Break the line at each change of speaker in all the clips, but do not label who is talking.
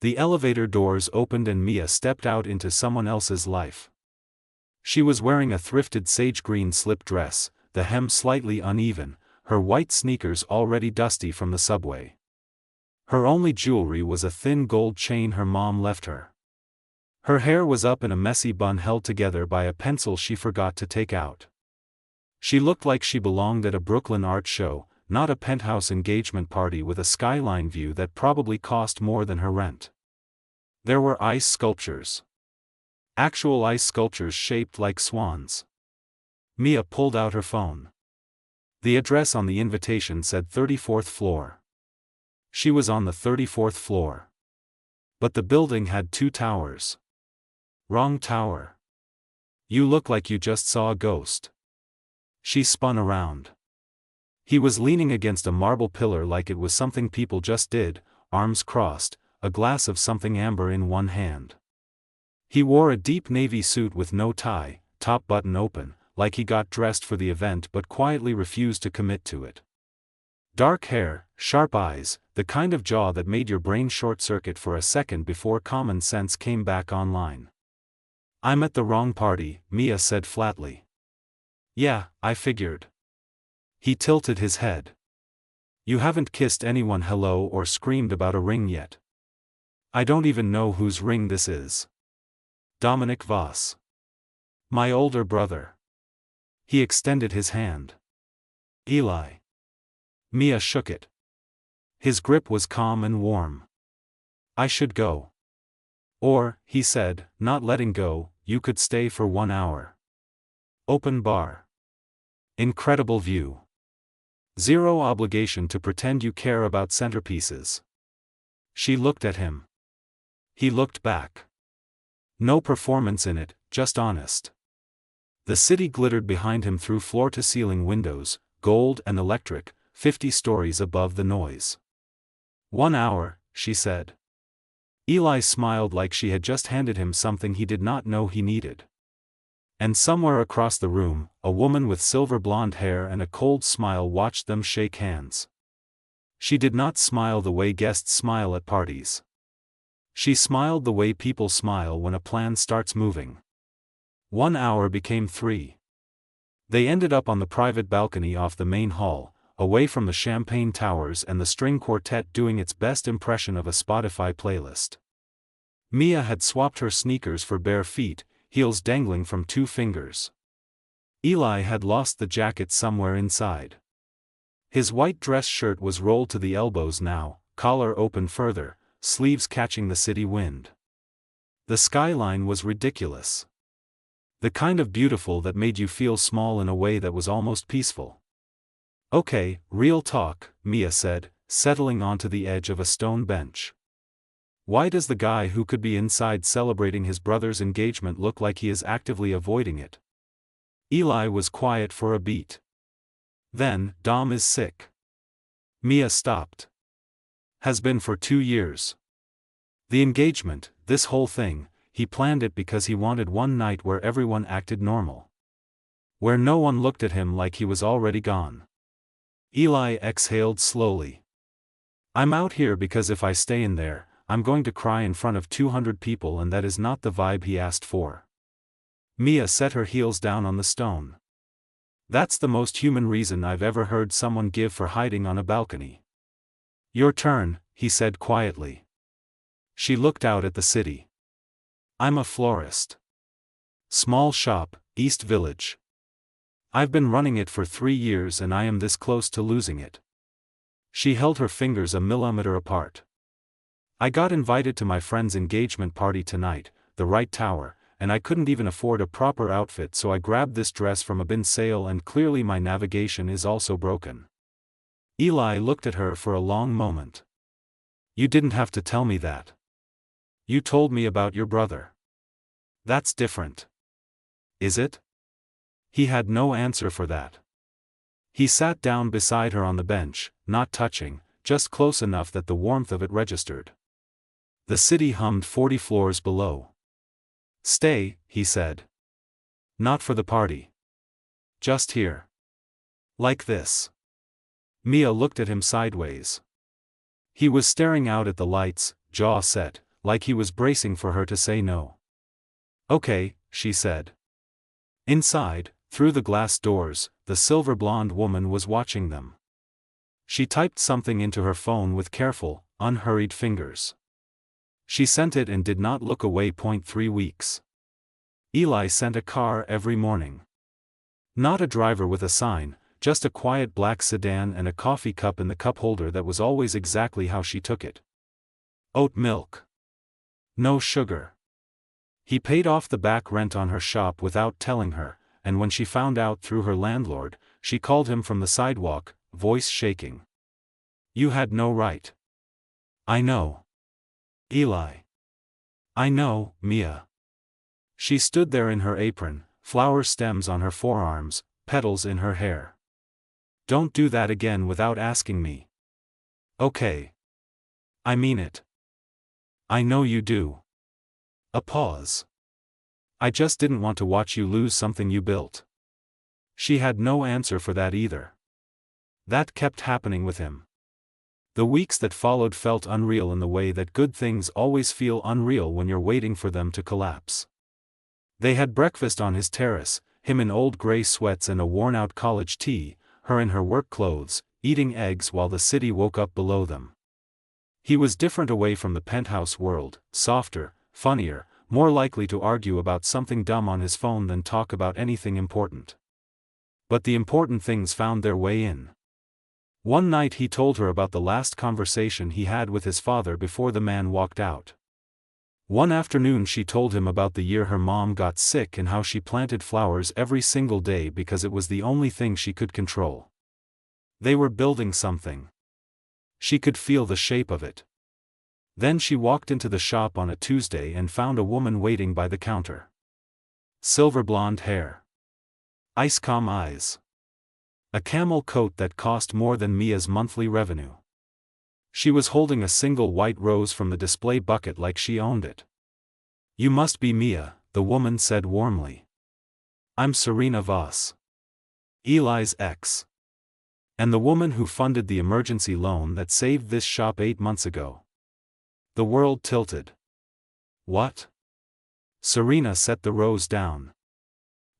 The elevator doors opened and Mia stepped out into someone else's life. She was wearing a thrifted sage green slip dress, the hem slightly uneven, her white sneakers already dusty from the subway. Her only jewelry was a thin gold chain her mom left her. Her hair was up in a messy bun held together by a pencil she forgot to take out. She looked like she belonged at a Brooklyn art show, not a penthouse engagement party with a skyline view that probably cost more than her rent. There were ice sculptures. Actual ice sculptures shaped like swans. Mia pulled out her phone. The address on the invitation said 34th floor. She was on the 34th floor. But the building had 2 towers. Wrong tower. You look like you just saw a ghost. She spun around. He was leaning against a marble pillar like it was something people just did, arms crossed, a glass of something amber in one hand. He wore a deep navy suit with no tie, top button open, like he got dressed for the event but quietly refused to commit to it. Dark hair, sharp eyes, the kind of jaw that made your brain short-circuit for a second before common sense came back online. "I'm at the wrong party," Mia said flatly. "Yeah, I figured." He tilted his head. "You haven't kissed anyone hello or screamed about a ring yet." "I don't even know whose ring this is." "Dominic Voss. My older brother." He extended his hand. "Eli." Mia shook it. His grip was calm and warm. "I should go." "Or," he said, not letting go, "you could stay for 1 hour. Open bar. Incredible view. Zero obligation to pretend you care about centerpieces." She looked at him. He looked back. No performance in it, just honest. The city glittered behind him through floor-to-ceiling windows, gold and electric, 50 stories above the noise. 1 hour, she said. Eli smiled like she had just handed him something he did not know he needed. And somewhere across the room, a woman with silver blonde hair and a cold smile watched them shake hands. She did not smile the way guests smile at parties. She smiled the way people smile when a plan starts moving. 1 hour became 3. They ended up on the private balcony off the main hall, away from the champagne towers and the string quartet doing its best impression of a Spotify playlist. Mia had swapped her sneakers for bare feet, heels dangling from 2 fingers. Eli had lost the jacket somewhere inside. His white dress shirt was rolled to the elbows now, collar open further, sleeves catching the city wind. The skyline was ridiculous. The kind of beautiful that made you feel small in a way that was almost peaceful. "Okay, real talk," Mia said, settling onto the edge of a stone bench. "Why does the guy who could be inside celebrating his brother's engagement look like he is actively avoiding it?" Eli was quiet for a beat. Then, "Dom is sick." Mia stopped. "Has been for 2 years. The engagement, this whole thing, he planned it because he wanted one night where everyone acted normal. Where no one looked at him like he was already gone." Eli exhaled slowly. "I'm out here because if I stay in there, I'm going to cry in front of 200 people and that is not the vibe he asked for." Mia set her heels down on the stone. "That's the most human reason I've ever heard someone give for hiding on a balcony." "Your turn," he said quietly. She looked out at the city. "I'm a florist. Small shop, East Village. I've been running it for 3 years and I am this close to losing it." She held her fingers a millimeter apart. "I got invited to my friend's engagement party tonight, the right tower, and I couldn't even afford a proper outfit so I grabbed this dress from a bin sale and clearly my navigation is also broken." Eli looked at her for a long moment. "You didn't have to tell me that. You told me about your brother." "That's different." "Is it?" He had no answer for that. He sat down beside her on the bench, not touching, just close enough that the warmth of it registered. The city hummed 40 floors below. "Stay," he said. "Not for the party. Just here. Like this." Mia looked at him sideways. He was staring out at the lights, jaw set, like he was bracing for her to say no. "Okay," she said. Inside, through the glass doors, the silver-blonde woman was watching them. She typed something into her phone with careful, unhurried fingers. She sent it and did not look away. 3 weeks. Eli sent a car every morning. Not a driver with a sign, just a quiet black sedan and a coffee cup in the cup holder that was always exactly how she took it. Oat milk. No sugar. He paid off the back rent on her shop without telling her, and when she found out through her landlord, she called him from the sidewalk, voice shaking. "You had no right." "I know. Eli." "I know, Mia." She stood there in her apron, flower stems on her forearms, petals in her hair. "Don't do that again without asking me." "Okay. I mean it." "I know you do." A pause. "I just didn't want to watch you lose something you built." She had no answer for that either. That kept happening with him. The weeks that followed felt unreal in the way that good things always feel unreal when you're waiting for them to collapse. They had breakfast on his terrace, him in old gray sweats and a worn-out college tee, her in her work clothes, eating eggs while the city woke up below them. He was different away from the penthouse world, softer, funnier, more likely to argue about something dumb on his phone than talk about anything important. But the important things found their way in. One night he told her about the last conversation he had with his father before the man walked out. One afternoon she told him about the year her mom got sick and how she planted flowers every single day because it was the only thing she could control. They were building something. She could feel the shape of it. Then she walked into the shop on a Tuesday and found a woman waiting by the counter. Silver blonde hair. Ice-calm eyes. A camel coat that cost more than Mia's monthly revenue. She was holding a single white rose from the display bucket like she owned it. "You must be Mia," the woman said warmly. "I'm Serena Voss. Eli's ex. And the woman who funded the emergency loan that saved this shop 8 months ago." The world tilted. "What?" Serena set the rose down.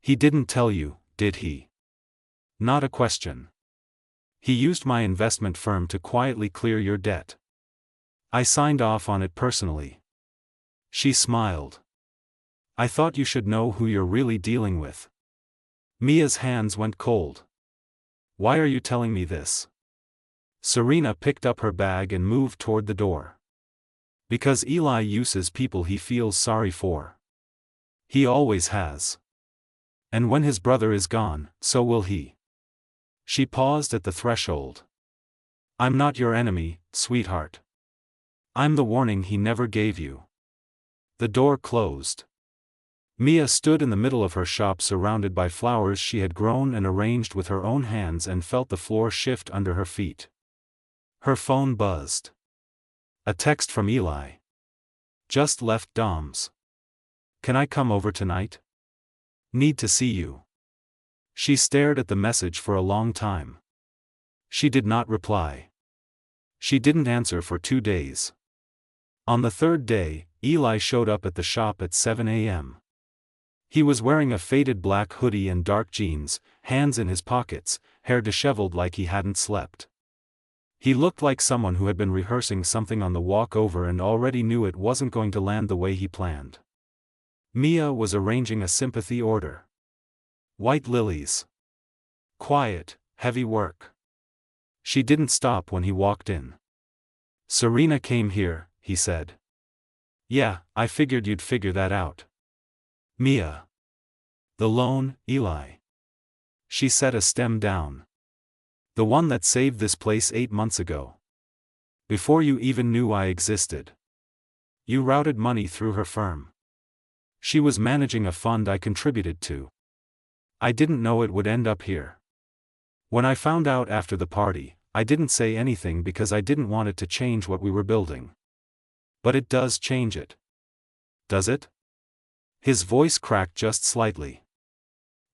"He didn't tell you, did he?" "Not a question. He used my investment firm to quietly clear your debt. I signed off on it personally." She smiled. "I thought you should know who you're really dealing with." Mia's hands went cold. "Why are you telling me this?" Serena picked up her bag and moved toward the door. "Because Eli uses people he feels sorry for. He always has. And when his brother is gone, so will he." She paused at the threshold. "I'm not your enemy, sweetheart. I'm the warning he never gave you." The door closed. Mia stood in the middle of her shop surrounded by flowers she had grown and arranged with her own hands and felt the floor shift under her feet. Her phone buzzed. A text from Eli. "Just left Dom's. Can I come over tonight? Need to see you." She stared at the message for a long time. She did not reply. She didn't answer for 2 days. On the 3rd day, Eli showed up at the shop at 7 a.m. He was wearing a faded black hoodie and dark jeans, hands in his pockets, hair disheveled like he hadn't slept. He looked like someone who had been rehearsing something on the walk over and already knew it wasn't going to land the way he planned. Mia was arranging a sympathy order. White lilies. Quiet, heavy work. She didn't stop when he walked in. "Serena came here," he said. "Yeah, I figured you'd figure that out." "Mia." "The loan, Eli." She set a stem down. "The one that saved this place 8 months ago. Before you even knew I existed. You routed money through her firm. She was managing a fund I contributed to. I didn't know it would end up here. When I found out after the party, I didn't say anything because I didn't want it to change what we were building. But it does change it. Does it?" His voice cracked just slightly.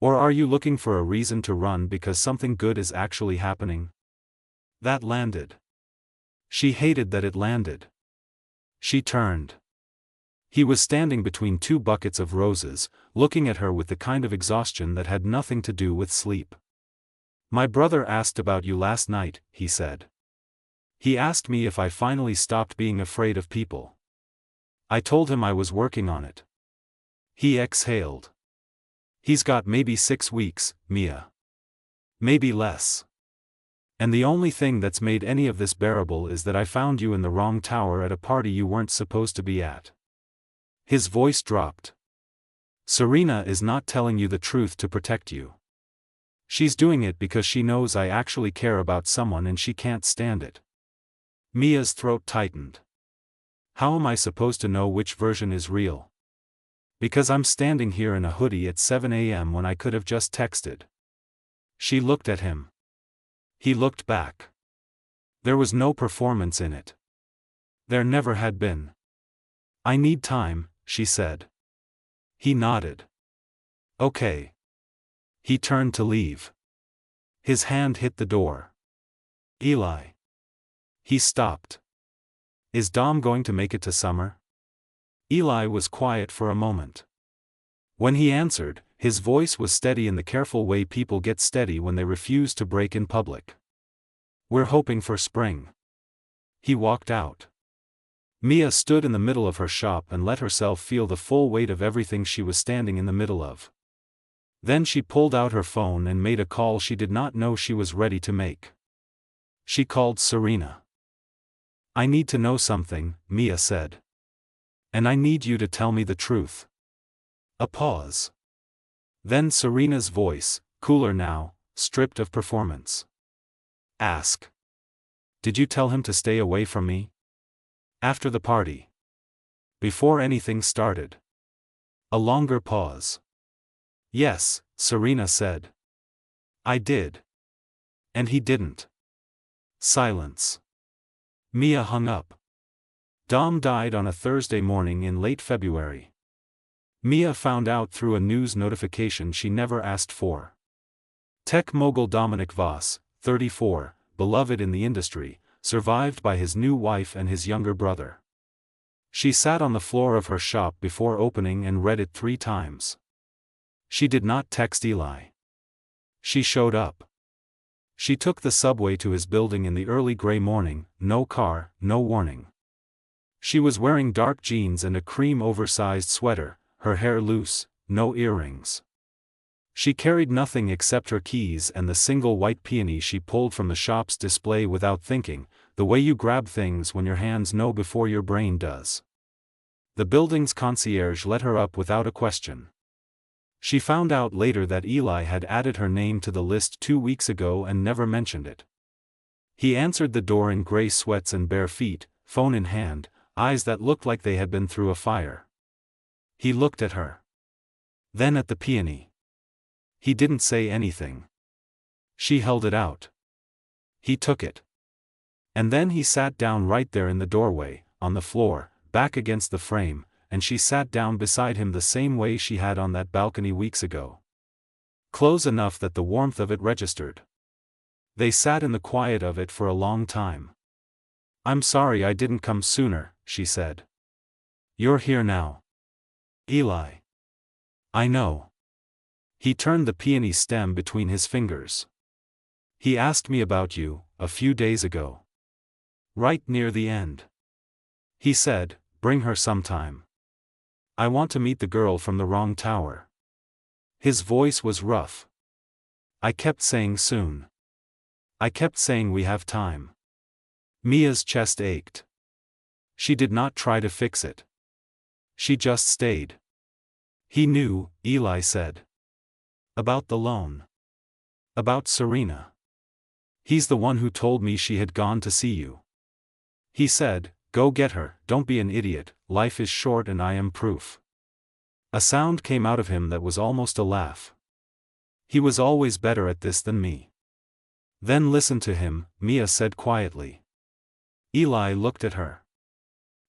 "Or are you looking for a reason to run because something good is actually happening?" That landed. She hated that it landed. She turned. He was standing between two buckets of roses, looking at her with the kind of exhaustion that had nothing to do with sleep. "My brother asked about you last night," he said. "He asked me if I finally stopped being afraid of people. I told him I was working on it." He exhaled. "He's got maybe 6 weeks, Mia. Maybe less. And the only thing that's made any of this bearable is that I found you in the wrong tower at a party you weren't supposed to be at." His voice dropped. "Serena is not telling you the truth to protect you. She's doing it because she knows I actually care about someone and she can't stand it." Mia's throat tightened. "How am I supposed to know which version is real? Because I'm standing here in a hoodie at 7 a.m. when I could have just texted." She looked at him. He looked back. There was no performance in it. There never had been. "I need time," she said. He nodded. "Okay." He turned to leave. His hand hit the door. "Eli." He stopped. "Is Dom going to make it to summer?" Eli was quiet for a moment. When he answered, his voice was steady in the careful way people get steady when they refuse to break in public. "We're hoping for spring." He walked out. Mia stood in the middle of her shop and let herself feel the full weight of everything she was standing in the middle of. Then she pulled out her phone and made a call she did not know she was ready to make. She called Serena. "I need to know something," Mia said. "And I need you to tell me the truth." A pause. Then Serena's voice, cooler now, stripped of performance. "Ask. Did you tell him to stay away from me? After the party? Before anything started?" A longer pause. "Yes," Serena said. "I did. And he didn't." Silence. Mia hung up. Dom died on a Thursday morning in late February. Mia found out through a news notification she never asked for. Tech mogul Dominic Voss, 34, beloved in the industry, survived by his new wife and his younger brother. She sat on the floor of her shop before opening and read it 3 times. She did not text Eli. She showed up. She took the subway to his building in the early gray morning, no car, no warning. She was wearing dark jeans and a cream oversized sweater, her hair loose, no earrings. She carried nothing except her keys and the single white peony she pulled from the shop's display without thinking, the way you grab things when your hands know before your brain does. The building's concierge let her up without a question. She found out later that Eli had added her name to the list 2 weeks ago and never mentioned it. He answered the door in gray sweats and bare feet, phone in hand, eyes that looked like they had been through a fire. He looked at her. Then at the peony. He didn't say anything. She held it out. He took it. And then he sat down right there in the doorway, on the floor, back against the frame, and she sat down beside him the same way she had on that balcony weeks ago. Close enough that the warmth of it registered. They sat in the quiet of it for a long time. "I'm sorry I didn't come sooner," she said. "You're here now." "Eli." "I know." He turned the peony stem between his fingers. "He asked me about you, a few days ago. Right near the end. He said, bring her sometime. I want to meet the girl from the wrong tower." His voice was rough. "I kept saying soon. I kept saying we have time." Mia's chest ached. She did not try to fix it. She just stayed. "He knew," Eli said. "About the loan. About Serena. He's the one who told me she had gone to see you. He said, go get her, don't be an idiot, life is short and I am proof." A sound came out of him that was almost a laugh. "He was always better at this than me." "Then listen to him," Mia said quietly. Eli looked at her.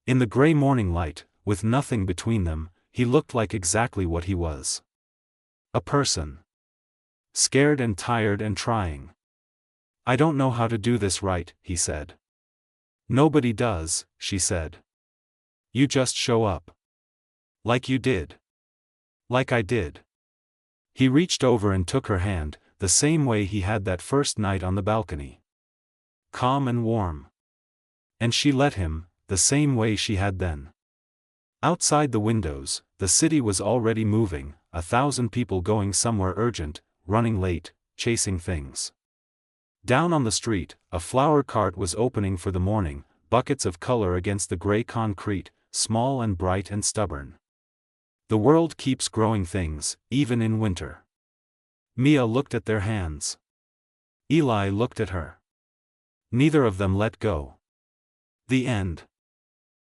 In the gray morning light, with nothing between them, he looked like exactly what he was. A person. Scared and tired and trying. "I don't know how to do this right," he said. "Nobody does," she said. "You just show up. Like you did. Like I did. He reached over and took her hand, the same way he had that first night on the balcony. Calm and warm. And she let him, the same way she had then. Outside the windows, the city was already moving, 1,000 people going somewhere urgent, running late, chasing things. Down on the street, a flower cart was opening for the morning, buckets of color against the gray concrete, small and bright and stubborn. The world keeps growing things, even in winter. Mia looked at their hands. Eli looked at her. Neither of them let go. The end.